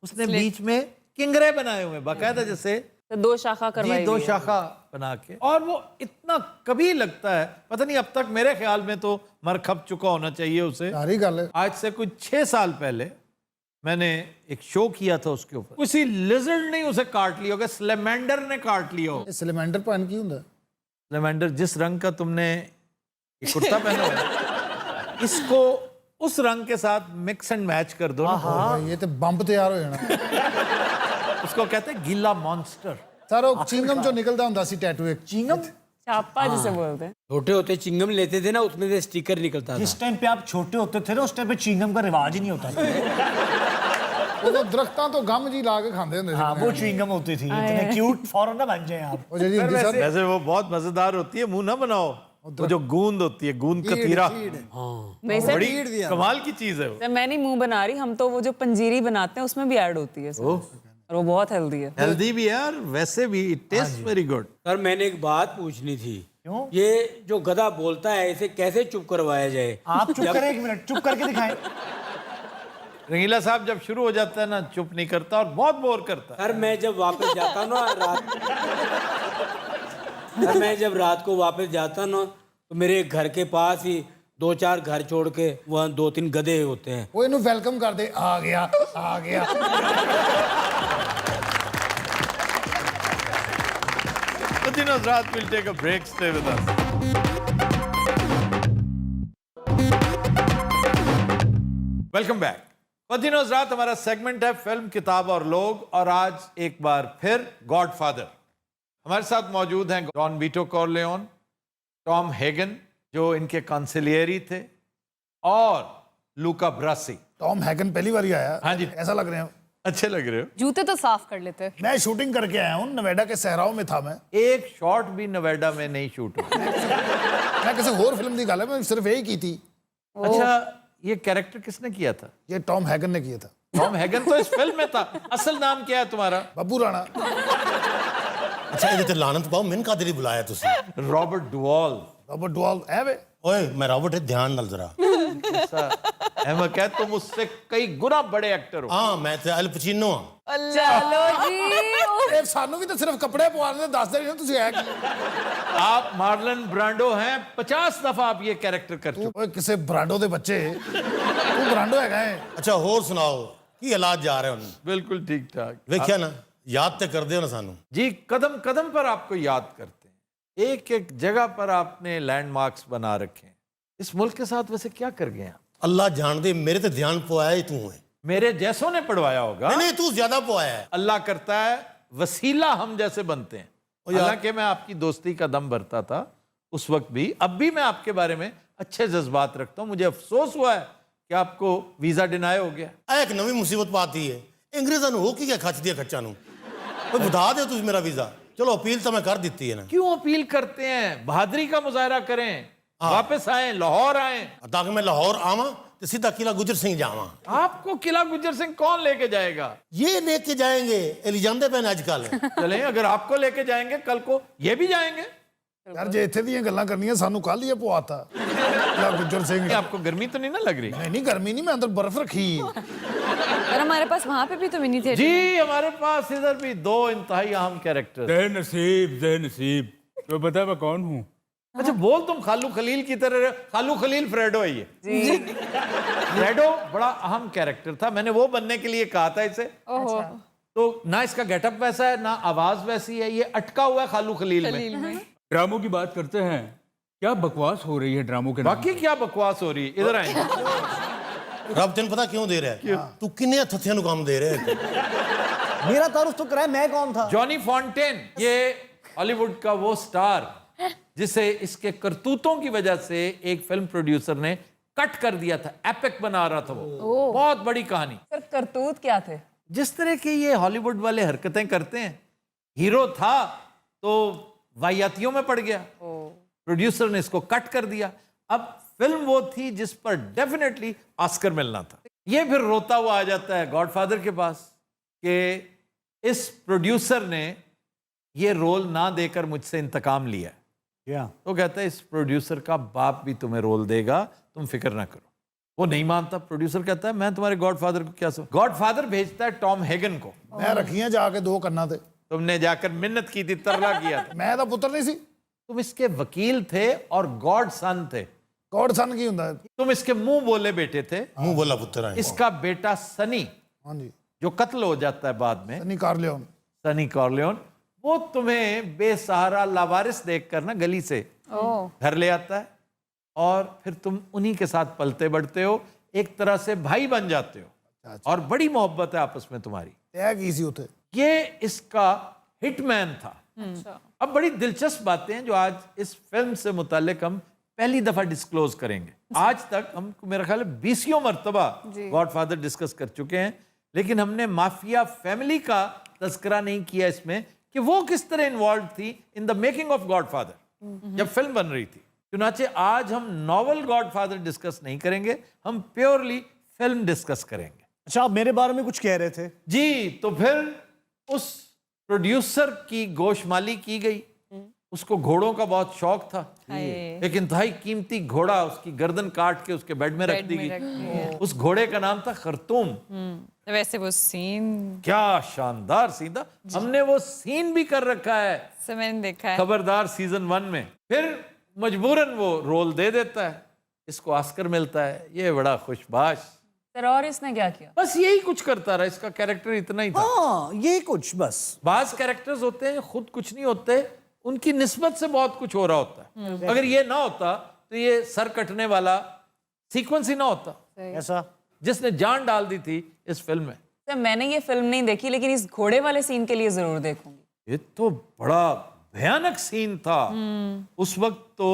उसने बीच में किंगरे बनाए हुए बाकायदा, जैसे तो 2 शाखा करवाई जी 2 हुई है। शाखा बना के। और वो इतना कभी लगता है, पता नहीं, अब तक मेरे ख्याल में तो मर खप चुका होना चाहिए उसे। सारी गल है। आज से कुछ 6 साल पहले मैंने एक शो किया था उसके ऊपर, किसी लिजर्ड ने उसे काट लिया होगा, स्लेमेंडर ने काट लिया हो। ਇਹ ਸਿਲੈਂਡਰ ਪਾਣ ਕੀ ਹੁੰਦਾ? स्लेमेंडर जिस रंग का तुमने ये कुर्ता पहना हुआ है, इसको उस रंग के साथ मिक्स एंड मैच कर दो ना, ਇਹ ਤੇ ਬੰਬ ਤਿਆਰ ਹੋ ਜਾਣਾ। उसको कहते हैं गीला मॉन्स्टर। ਸਰ ਉਹ ਚਿੰਗਮ ਚੋਂ ਨਿਕਲਦਾ ਹੁੰਦਾ ਸੀ ਟੈਟੂ ਇੱਕ। चिंगम? छापा जिसे बोलते हैं। छोटे होते चिंगम लेते थे ना, उसमें से स्टिकर निकलता था। जिस टाइम पे आप छोटे होते थे ना, उस टाइम पे चिंगम का रिवाज ही नहीं होता था। ਉਦੋਂ ਦਰਖਤਾਂ ਤੋਂ ਗਮ ਜੀ ਲਾ ਕੇ ਖਾਂਦੇ ਹੁੰਦੇ हाँ, ਸੀ। वो चिंगम होती थी। इतने क्यूट फौरन ना बन जाए आप। ਉਹ ਜਿਹੜੀ ਹੁੰਦੀ ਸਰ वैसे वो बहुत मजेदार होती है, मुंह ना बनाओ। वो जो गूंद होती है, गूंद कतीरा, नहीं सर, बड़ी कमाल की चीज है वो। सर मैं नहीं मुंह बना रही, हम तो वो जो पंजीरी बनाते हैं उसमें भी ऐड होती है सर। और वो बहुत हेल्दी है। हेल्दी भी है और वैसे भी it taste very good. Sir मैंने एक बात पूछनी थी, क्यों? ये जो गधा बोलता है, इसे कैसे चुप करवाया जाए? आप चुप करें, 1 मिनट चुप करके दिखाएं। रंगीला साहब जब शुरू हो जाता है ना, चुप नहीं करता और बहुत बोर करता है। सर मैं जब वापस जाता हूँ ना रात सर मैं जब रात को वापस जाता ना, तो मेरे घर के पास ही 2-4 घर छोड़ के वहाँ 2-3 गधे होते हैं। ਉਹ ਇਹਨੂੰ ਵੈਲਕਮ ਕਰਦੇ, ਆ ਗਿਆ ਆ ਗਿਆ। Continuous Raat will take a break. Stay with us. Welcome back. continuous रात हमारा सेगमेंट है फिल्म, किताब और लोग, और आज एक बार फिर गॉडफादर। हमारे साथ मौजूद हैं डॉन वीटो कॉर्लेओन, टॉम हैगन जो इनके कांसिलियरी थे, और लूका ब्रासी। टॉम हैगन पहली बार ही आया। हाँ जी। ऐसा लग रहे हो? अच्छे लग रहे हो। जूते तो साफ कर लेते। मैं शूटिंग करके आया हूँ, नोएडा के सहराओं में था मैं। एक शॉट भी नोएडा में नहीं शूट हुआ। मैं किसी और फिल्म की गल है, मैं सिर्फ यही की थी। अच्छा, ये कैरेक्टर किसने किया था? ये टॉम हैगन ने किया था। टॉम हैगन तो इस फिल्म में था। असल नाम क्या है तुम्हारा? ਬੱਬੂ ਰਾਣਾ। ਅੱਛਾ ਇਹਦੇ ਤੇ ਲਾਨਤ ਪਾਓ, ਮੈਨੂੰ ਕਾਹਦੇ ਲਈ ਬੁਲਾਇਆ ਤੁਸੀਂ? रॉबर्ट डुवाल। रॉबर्ट डुवाल है वे। ਓਏ ਮੈਂ ਰਾਬਰਟ ਹੈ, ध्यान ਨਾਲ ਜ਼ਰਾ। ऐसा है, मैं कहता तुम उससे कई गुना बड़े एक्टर हो। ਹਾਂ ਮੈਂ ਤੇ ਅਲ ਪਚੀਨੋ ਹਾਂ। चलो जी ਇਹ ਸਾਨੂੰ ਵੀ ਤਾਂ ਸਿਰਫ ਕੱਪੜੇ ਪਵਾਉਣ ਦੇ ਦੱਸਦੇ ਨਹੀਂ ਤੁਸੀਂ ਹੈ ਕੀ आप मार्लन ब्रांडो हैं, 50 दफा आप ये कैरेक्टर कर चुके। ਓਏ ਕਿਸੇ ਬਰਾਂਡੋ ਦੇ ਬੱਚੇ ਤੂੰ ਬਰਾਂਡੋ ਹੈਗਾ ਹੈ ਅੱਛਾ ਹੋਰ ਸੁਣਾਓ ਕੀ ਹਾਲਾਤ ਜਾ ਰਹੇ ਹੁਣ बिल्कुल ठीक ठाक। ਵੇਖਿਆ ਨਾ ਯਾਦ ਤੇ ਕਰਦੇ ਹੋ ਨਾ ਸਾਨੂੰ जी कदम कदम पर आपको याद करते हैं, एक एक जगह पर आपने लैंडमार्क्स बना रखे हैं। इस मुल्क के साथ वैसे क्या कर गए आप? ਅੱਲਾ ਜਾਣਦੇ ਮੇਰੇ ਤੇ ਧਿਆਨ ਪਵਾਇਆ ਹੀ ਤੂੰ ਹੈ मेरे जैसों ने पढ़वाया होगा। ਨਹੀਂ ਤੂੰ ਜ਼ਿਆਦਾ ਪਵਾਇਆ ਹੈ अल्लाह करता है वसीला हम जैसे बनते हैं। हालांकि मैं आपकी दोस्ती का दम भरता था उस वक्त भी, अब भी मैं आपके बारे में अच्छे जज्बात रखता हूं। मुझे अफसोस हुआ है कि आपको वीजा डिनाई हो गया। ਇਹ ਇੱਕ ਨਵੀਂ ਮੁਸੀਬਤ ਪਾਤੀ ਹੈ ਅੰਗਰੇਜ਼ਾਂ ਨੂੰ ਹੋ ਕੀ ਗਿਆ ਖੱਚ ਦੀਆਂ ਖੱਚਾਂ ਨੂੰ ਉਹ ਵਧਾ ਦਿਓ ਤੁਸੀਂ ਮੇਰਾ ਵੀਜ਼ਾ ਚਲੋ ਅਪੀਲ ਤਾਂ ਮੈਂ ਕਰ ਦਿੱਤੀ ਹੈ ਨਾ क्यों अपील करते हैं? बहादुरी का मुजाहरा करें, वापस आए, लाहौर आए। ਤਾਂ ਕਿ ਮੈਂ ਲਾਹੌਰ ਆਵਾਂ ਤੇ ਸਿੱਧਾ ਕਿਲਾ ਗੁਜਰ ਸਿੰਘ ਜਾਵਾਂ आपको किला गुजर सिंह कौन लेके जाएगा? ਇਹ ਲੈ ਕੇ ਜਾएंगे ਇਹ ਲੈ ਜਾਂਦੇ ਪਏ ਨੇ ਅੱਜ ਕੱਲ चलें, अगर आपको लेके जाएंगे कल को ये भी जाएंगे। ਯਾਰ ਜੇ ਇੱਥੇ ਦੀਆਂ ਗੱਲਾਂ ਕਰਨੀਆਂ ਸਾਨੂੰ ਕੱਲ ਹੀ ਇਹ ਪਵਾਤਾ ਲੈ ਗੁੱਜਰ ਸਿੰਘ ये आपको गर्मी तो नहीं ना लग रही? नहीं नहीं गर्मी नहीं मैं अंदर बर्फ रखी पर हमारे पास वहाँ पे भी तो मिनी थिएटर जी हमारे पास इधर भी दो इंतहाई अहम कैरेक्टर। जय नसीब तो पता है मैं कौन हूँ? अच्छा बोल, तुम खालू खलील की तरह रहे। खालू खलील फ्रेडो है ये। फ्रेडो बड़ा अहम कैरेक्टर था, मैंने वो बनने के लिए कहा था इसे। ओहो तो ना इसका गेटअप वैसा है ना आवाज वैसी है, ये अटका हुआ है खालू खलील में। ड्रामों की बात करते हैं, क्या बकवास हो रही है ड्रामों के नाम बाकी क्या बकवास हो रही है? इधर आए। ਰੱਬ ਤੈਨੂੰ ਪਤਾ ਕਿਉਂ ਦੇ ਰਿਹਾ ਹੈ ਤੂੰ ਕਿੰਨੇ ਥੱਥਿਆਂ ਨੂੰ ਕੰਮ ਦੇ ਰਿਹਾ ਹੈ मेरा तारुफ तो कराए, मैं कौन था? जॉनी फॉन्टेन, ये हॉलीवुड का वो स्टार जिसे इसके करतूतों की वजह से एक फिल्म प्रोड्यूसर ने कट कर दिया था। एपिक बना रहा था वो, बहुत बड़ी कहानी। सर करतूत क्या थे? जिस तरह के ये हॉलीवुड वाले हरकतें करते हैं, हीरो था तो वाहियातियों में पड़ गया, प्रोड्यूसर ने इसको कट कर दिया। अब फिल्म वो थी जिस पर डेफिनेटली ऑस्कर मिलना था। ये फिर रोता हुआ आ जाता है गॉडफादर के पास कि इस प्रोड्यूसर ने ये रोल ना देकर मुझसे इंतकाम लिया। क्या? तो कहता है इस प्रोड्यूसर का बाप भी तुम्हें रोल देगा, तुम फिक्र ना करो। वो नहीं मानता। प्रोड्यूसर कहता है मैं तुम्हारे गॉडफादर को क्या समझ। गॉडफादर भेजता है टॉम हेगन को। मैं रखियां जाके दो कन्ना ते तुमने जाकर मिन्नत की थी, तरला किया था। मैं ਤਾਂ ਪੁੱਤਰ ਨਹੀਂ ਸੀ तुम इसके वकील थे और गॉड सन थे। ਗੋਡ ਸਨ ਕੀ ਹੁੰਦਾ ਹੈ तुम इसके मुंह बोले बेटे थे। ਮੂੰਹ ਬੋਲਾ ਪੁੱਤਰ ਹੈ इसका बेटा सनी ਹਾਂਜੀ जो कत्ल हो जाता है बाद में, ਨਹੀਂ ਕਰ ਲਿਆ ਹੁਣ सनी कॉर्लियोन, वो तुम्हें बेसहारा लावारिस देखकर ना गली से घर ले आता है और फिर तुम उन्हीं के साथ पलते बढ़ते हो, एक तरह से भाई बन जाते हो और बड़ी मोहब्बत है आपस में तुम्हारी। ਤੇ ਕੀ ਸੀ ਉੱਥੇ ये इसका हिटमैन था। अब बड़ी दिलचस्प बातें हैं जो आज इस फिल्म से मुताल्लिक हम पहली दफा डिस्क्लोज करेंगे। आज तक हम मेरा ख्याल है 20 मरतबा गॉडफादर डिस्कस कर चुके हैं, लेकिन हमने माफिया फैमिली का तस्करा नहीं किया इसमें कि वो किस तरह इन्वॉल्व थी in the making of godfather जब फिल्म बन रही थी। चुनाचे आज हम नॉवल गॉडफादर डिस्कस नहीं करेंगे, हम प्योरली फिल्म डिस्कस करेंगे। अच्छा, आप मेरे बारे में कुछ कह रहे थे? जी, तो फिर उस प्रोड्यूसर की गोशमाली की गई। उसको घोड़ों का बहुत शौक था। एक इंतहाई कीमती घोड़ा उसकी गर्दन काट के उसके बेड में रख दी गई। उस घोड़े का नाम था खरतूम। वैसे वो सीन क्या शानदार सीन था, हमने वो सीन भी कर रखा है से मैंने देखा है। खबरदार सीजन 1 में। फिर मजबूरन वो रोल दे देता है, इसको ऑस्कर मिलता है। ये बड़ा खुशबाश। सर और इसने क्या किया? बस यही कुछ करता रहा, इसका कैरेक्टर इतना ही था। हाँ, ये कुछ बस। बाज कैरेक्टर्स होते हैं खुद कुछ नहीं होते, उनकी निस्बत से बहुत कुछ हो रहा होता है। अगर ये ना होता तो ये सर कटने वाला सीक्वेंस ही ना होता ऐसा जिसने जान डाल दी थी इस फिल्म में। सर मैंने ये फिल्म नहीं देखी, लेकिन इस घोड़े वाले सीन के लिए जरूर देखूंगी। ये तो बड़ा भयानक सीन था। उस वक्त तो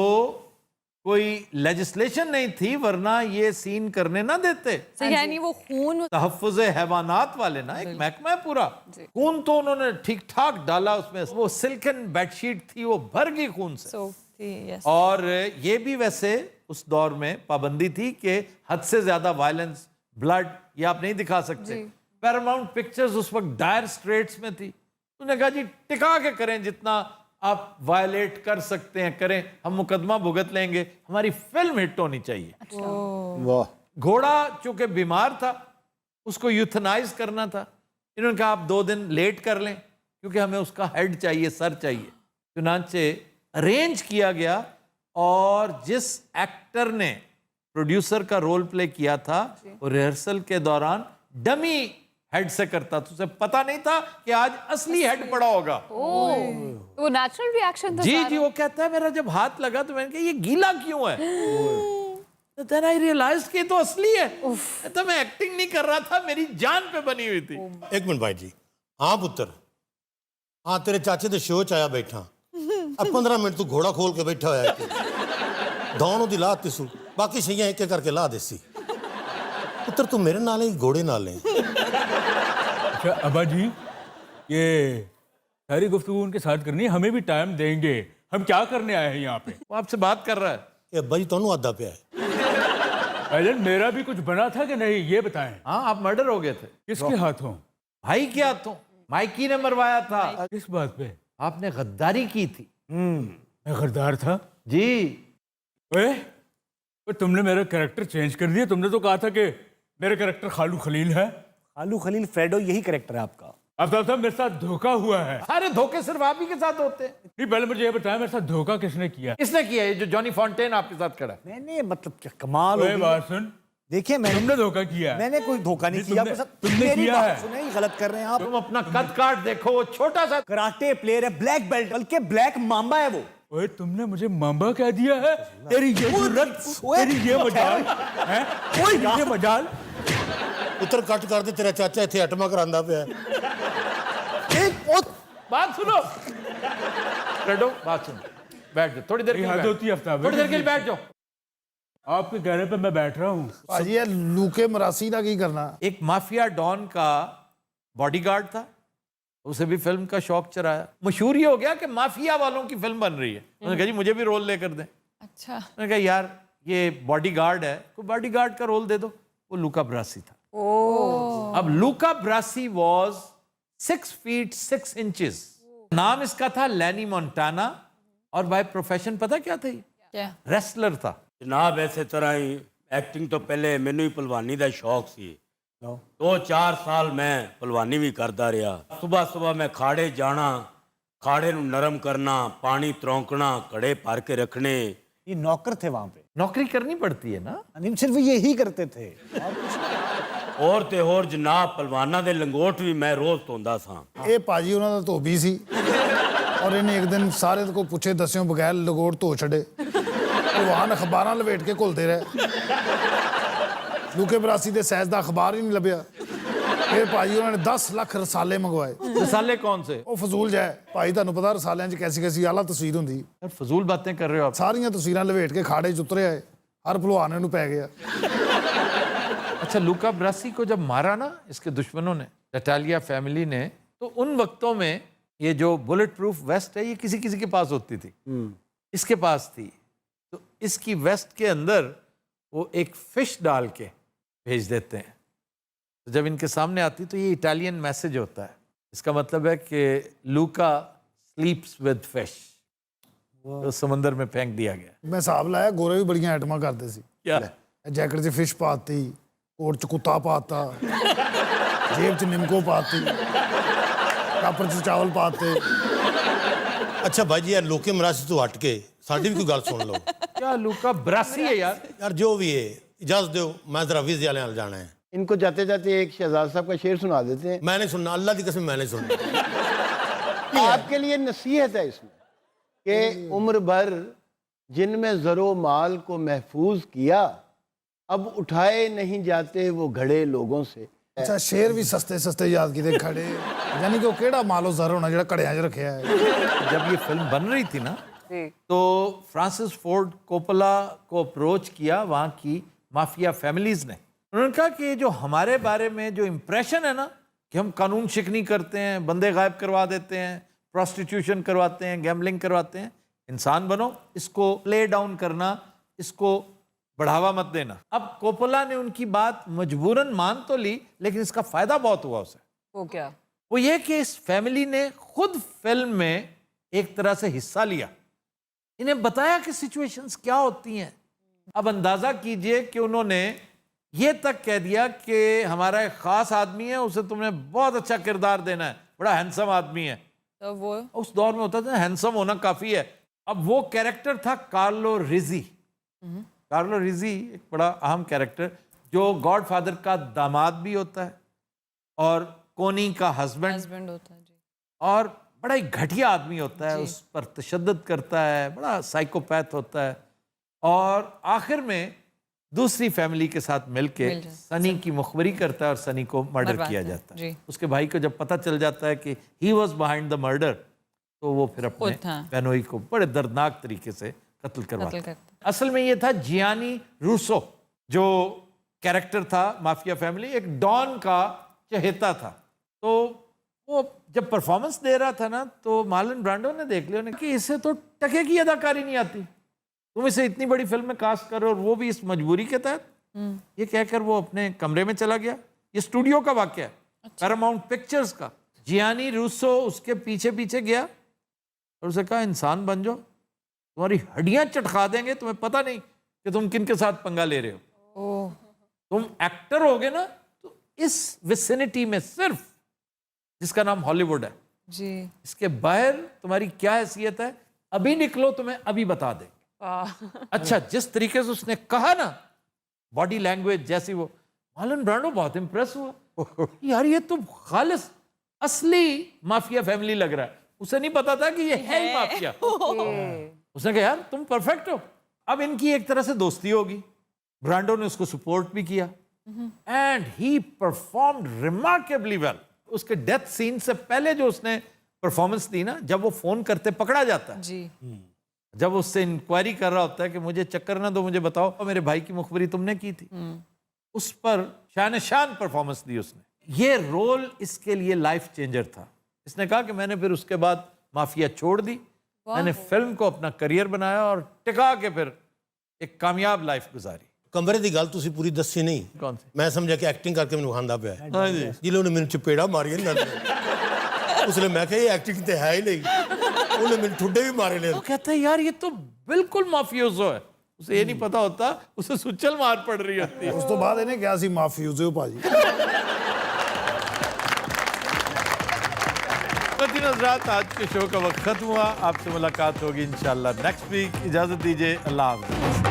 कोई लेजिस्लेशन नहीं थी, वरना ये सीन करने ना देते। तो यानी वो खून तहफ़्फ़ुज़ हैवानात वाले ना एक महकमा है पूरा। खून तो उन्होंने ठीक ठाक डाला उसमें। वो सिल्कन बेडशीट थी, वो भर गई खून से। यस। और ये भी वैसे उस दौर में पाबंदी थी कि हद से ज्यादा वायलेंस, ब्लड ये आप नहीं दिखा सकते। पैरामाउंट पिक्चर्स उस वक्त डायर स्ट्रेट्स में थी। उन्होंने कहा जी टिका के करें, जितना आप वायलेट कर सकते हैं करें, हम मुकदमा भुगत लेंगे, हमारी फिल्म हिट होनी चाहिए। वाह घोड़ा चूंकि बीमार था, उसको यूथनाइज करना था, इन्होंने कहा आप 2 दिन लेट कर लें क्योंकि हमें उसका हेड चाहिए, सर चाहिए। चुनांचे अरेंज किया गया और जिस एक्टर ने प्रोड्यूसर का रोल प्ले किया था वो रिहर्सल के दौरान डमी हेड से करता था, उसे पता नहीं था कि आज असली हेड पड़ा होगा। वो नेचुरल रिएक्शन था जी सारा। जी, वो कहता है मेरा जब हाथ लगा तो मैंने कहा ये गीला क्यों है, तो देन आई रियलाइज्ड कि ये तो असली है। तो मैं एक्टिंग नहीं कर रहा था, मेरी जान पे बनी हुई थी। एक मिनट भाई जी। हाँ पुत्र, हाँ तेरे चाचे दे शो च आया बैठा, अब 15 मिनट तू घोड़ा खोल के बैठा होया है, दौड़ दी ला तिसू, बाकी शैयां एक एक करके ला देसी। पुत्र तू मेरे नाल ही घोड़े नाल है। अच्छा अब्बा जी, ये सारी गुफ्तगू उनके साथ करनी है, हमें भी टाइम देंगे। हम क्या करने आए हैं यहाँ पे? वो आपसे बात कर रहा है। ये अब्बा जी तुहानू आदा पिया है। भाईजान मेरा भी कुछ बना था कि नहीं, ये बताएं। हाँ, आप मर्डर हो गए थे। किसके हाथों? भाई के हाथों। माइकी ने मरवाया था। किस बात पे? आपने गद्दारी की थी। मैं गद्दार था? जी। ओए, तुमने मेरा कैरेक्टर चेंज कर दिया। तुमने तो कहा था कि मेरा कैरेक्टर खालू खलील है। खालू खलील फ्रेडो यही कैरेक्टर है आपका। अब साहब मेरे साथ धोखा हुआ है। सारे धोखे सिर्फ आप ही के साथ होते हैं। नहीं, पहले मुझे ये बताया मेरे साथ धोखा किसने किया? किसने किया? ये जो जॉनी फॉन्टेन आपके साथ खड़ा है। मैंने मतलब क्या कमाल ओए, होगी। बात सुन, देखिए तुमने धोखा किया है। मैंने कोई धोखा नहीं किया। तुमने मेरी किया बात है। सुने, ही गलत कर रहे हैं आप। तुम अपना कद काट देखो, वो छोटा सा कराटे प्लेयर है, ब्लैक बेल्ट, बल्कि ब्लैक मांबा है वो। ओए, तुमने मुझे मांबा कह दिया है? तेरी ये जुर्रत, तेरी ये मजाल है? ओए, ये मजाल। पुत्र कट कर दे, तेरा चाचा इत्थे अटमा करांदा पिया। बात सुनो। फ्रेडो बात सुनो, बैठ जाओ थोड़ी देर के लिए, हद बैठ। होती है आफ्ताब। थोड़ी देर के लिए बैठ जाओ। आपके कहने पे मैं बैठ रहा हूँ। ਭਾਜੀ ਇਹ ਲੂਕੇ ਮਰਾਸੀ ਦਾ ਕੀ ਕਰਨਾ? एक माफिया डॉन का बॉडीगार्ड था, उसे भी फिल्म का शौक चराया। मशहूर ये हो गया कि माफिया वालों की फिल्म बन रही है। उन्होंने कहा जी मुझे भी रोल लेकर दें। अच्छा। मैंने कहा यार ये बॉडीगार्ड है, कोई बॉडीगार्ड का रोल दे दो। वो लूका ब्रासी था। अब लूका ब्रासी वॉज 6 feet 6 inches। नाम इसका था लैनी मोंटाना और बाय प्रोफेशन पता क्या था? क्या? रेसलर था। जनाब इसे तरह ही एक्टिंग तो पहले मैनू ही पहलवानी का शौक सी। 2-4 साल मैं पहलवानी भी करता रहा। सुबह सुबह मैं खाड़े जाना, खाड़े नू नरम करना, पानी तरौंकना, घड़े भर के रखने। ये नौकर थे वहां पे। नौकरी करनी पड़ती है ना। नहीं, सिर्फ यही करते थे। और ते और जनाब पहलवाना दे लंगोट भी मैं रोज धोंदा सा। ਇਹ ਭਾਜੀ ਉਹਨਾਂ ਦਾ ਧੋਬੀ ਸੀ ਔਰ ਇਹਨੇ ਇੱਕ ਦਿਨ ਸਾਰੇ ਕੋ ਪੁੱਛੇ ਦੱਸਿਓ ਬਗੈਰ ਲਗੋੜ ਧੋ ਛੱਡੇ। ਭਲਵਾਨ ਅਖਬਾਰਾਂ ਲਵੇਟ ਕੇ ਘੁਲਦੇ ਰਹੇ। ਲੂਕੇ ਬਰਾਸੀ ਦੇ ਸੈਜ਼ ਦਾ ਅਖਬਾਰ ਹੀ ਨਹੀਂ ਲੱਭਿਆ। ਫਿਰ ਭਾਜੀ ਉਹਨਾਂ ਨੇ 10 ਲੱਖ ਰਸਾਲੇ ਮੰਗਵਾਏ। रसाले कौन से? ਉਹ ਫਜ਼ੂਲ ਜਿਹਾ ਹੈ। ਭਾਈ ਤੁਹਾਨੂੰ ਪਤਾ ਰਸਾਲਿਆਂ 'ਚ ਕੈਸੀ ਕੈਸੀ ਆਲਾ ਤਸਵੀਰ ਹੁੰਦੀ। यार फजूल बातें कर रहे हो आप। ਸਾਰੀਆਂ ਤਸਵੀਰਾਂ ਲਵੇਟ ਕੇ ਖਾੜੇ 'ਚ ਉਤਰੇ ਆਏ। ਹਰ ਭਲਵਾਨ ਇਹਨੂੰ ਪੈ ਗਿਆ। अच्छा, लूका ब्रासी को जब मारा ना इसके दुश्मनों ने, टटालिया फैमिली ने, तो उन वक्तों में ये जो बुलेट प्रूफ वेस्ट है ये किसी किसी के पास होती थी। इसके पास थी। तो इसकी वेस्ट के अंदर वो एक फिश डाल के भेज देते हैं। तो जब इनके सामने आती तो ये इटालियन मैसेज होता है। इसका मतलब है कि लूका स्लीप्स विद फिश। तो समंदर में फेंक दिया गया। ਮੈਂ ਹਿਸਾਬ ਲਾਇਆ ਗੋਰੇ ਵੀ ਬੜੀਆਂ ਆਈਟਮਾਂ ਕਰਦੇ ਸੀ। क्या? ਜੈਕਟ 'ਚ ਫਿਸ਼ ਪਾਤੀ, ਕੋਟ 'ਚ ਕੁੱਤਾ ਪਾਤਾ, ਜੇਬ 'ਚ ਨਿੰਮਕੋ ਪਾਤੀ, ਕਾਪਰ 'ਚ ਚਾਵਲ ਪਾਤੇ। अच्छा भाई जी यार लोके मरासी तो हट के साड़ी भी कोई गल सुन लो। क्या लूका ब्रासी है यार? यार जो भी है इजाजत दो, मैं जरा वीजे वाले नाल जाना है। इनको जाते जाते एक शहजाद साहब का शेर सुना देते हैं। मैंने सुनना, अल्लाह की कसम मैंने सुनना। आपके लिए नसीहत है इसमें कि उम्र भर जिनमें ज़रो माल को महफूज किया, अब उठाए नहीं जाते वो घड़े लोगों से। ਅੱਛਾ ਸ਼ੇਰ ਵੀ ਸਸਤੇ ਸਸਤੇ ਯਾਦ ਕੀਤੇ ਖੜੇ। ਯਾਨੀ ਕਿ ਉਹ ਕਿਹੜਾ ਮਾਲੋ ਜ਼ਰ ਹੋਣਾ ਜਿਹੜਾ ਘੜਿਆਂ 'ਚ ਰੱਖਿਆ ਹੈ। जब ये फिल्म बन रही थी ना तो फ्रांसिस फोर्ड कोपला को अप्रोच किया वहाँ की माफिया फैमिलीज ने। उन्होंने कहा कि जो हमारे बारे में जो इम्प्रेशन है ना कि हम कानून शिकनी करते हैं, बंदे गायब करवा देते हैं, प्रोस्टिट्यूशन करवाते हैं, गैम्बलिंग करवाते हैं, इंसान बनो, इसको प्ले डाउन करना, इसको बढ़ावा मत देना। अब कोपोला ने उनकी बात मजबूरन मान तो ली, लेकिन इसका फायदा बहुत हुआ उसे। वो क्या? वो ये कि इस फैमिली ने खुद फिल्म में एक तरह से हिस्सा लिया, इन्हें बताया कि सिचुएशंस क्या होती हैं। अब अंदाजा कीजिए कि उन्होंने ये तक कह दिया कि हमारा एक खास आदमी है, उसे तुमने बहुत अच्छा किरदार देना है, बड़ा हैंडसम आदमी है। तो वो उस दौर में होता था हैंडसम होना काफी है। अब वो कैरेक्टर था कार्लो रिजी। कार्लो रिजी एक बड़ा अहम कैरेक्टर, जो गॉडफादर का दामाद भी होता है और कोनी का हस्बैंड, हस्बैंड होता है जी। और बड़ा ही घटिया आदमी होता है, उस पर तशद्दुद करता है, बड़ा साइकोपैथ होता है। और आखिर में दूसरी फैमिली के साथ मिलके सनी की मुखबरी करता है और सनी को मर्डर किया जाता है। उसके भाई को जब पता चल जाता है कि he was behind the murder, तो वो फिर अपने बेनोई को बड़े दर्दनाक तरीके से कत्ल करवाता है। असल में ये था जियानी रूसो, जो कैरेक्टर था माफिया फैमिली, एक डॉन का चहेता था। तो वो जब परफॉर्मेंस दे रहा था ना, तो मार्लन ब्रांडो ने देख लिया कि इसे तो टके की अदाकारी नहीं आती, तुम इसे इतनी बड़ी फिल्म में कास्ट करो, और वो भी इस मजबूरी के तहत। ये कहकर वो अपने कमरे में चला गया। ये स्टूडियो का वाकया है, पैरामाउंट पिक्चर्स का। जियानी रूसो उसके पीछे पीछे गया और उसे कहा, इंसान बन जाओ, तुम्हारी हड्डियां चटका देंगे, तुम्हें पता नहीं कि तुम किन के साथ पंगा ले रहे हो। तुम एक्टर होगे ना, तो इस विसिनिटी में सिर्फ, जिसका नाम हॉलीवुड है जी, इसके बाहर तुम्हारी क्या हैसियत है, अभी निकलो, तुम्हें अभी बता देंगे। अच्छा, जिस तरीके से उसने कहा ना, बॉडी लैंग्वेज जैसी, वो मार्लन ब्रांडो बहुत इंप्रेस हुआ। यार ये तो खालिस असली माफिया फैमिली लग रहा है। उसे नहीं पता था कि ये है ही माफिया। उसने कहा, यार तुम परफेक्ट हो। अब इनकी एक तरह से दोस्ती होगी। ब्रांडो ने उसको सपोर्ट भी किया and he performed remarkably well. उसके डेथ सीन से पहले जो उसने परफॉर्मेंस दी ना, जब वो फोन करते पकड़ा जाता है जी, जब उससे इंक्वायरी कर रहा होता है कि मुझे चक्कर ना दो, मुझे बताओ और मेरे भाई की मुखबरी तुमने की थी, उस पर शान शान परफॉर्मेंस दी उसने। ये रोल इसके लिए लाइफ चेंजर था। इसने कहा कि मैंने फिर उसके बाद माफिया छोड़ दी, मैंने फिल्म को अपना करियर बनाया और टिका के फिर एक कामयाब लाइफ गुजारी। कमरे की गल तुसी पूरी दसी नहीं। कौन सी? मैं समझा कि एक्टिंग करके मैंने खांदा पिया है। हाँ जी। जिले उन्हें मैंने चपेड़ा मारिया ना, उसने मैं कहा ये एक्टिंग तो है ही नहीं, उन्हें मैंने ठुड्डे भी मारे ले। वो कहता है, यार ये तो बिल्कुल माफियोजो है। उसे ये नहीं पता होता, उसे सुचल मार पड़ रही होती है। उस तो बाद इन्हें क्या सी माफियूज़ो भाजी। हज़रात, आज के शो का वक्त खत्म हुआ। आपसे मुलाकात होगी इंशाल्लाह नेक्स्ट वीक। इजाजत दीजिए, अल्लाह हाफ़िज़।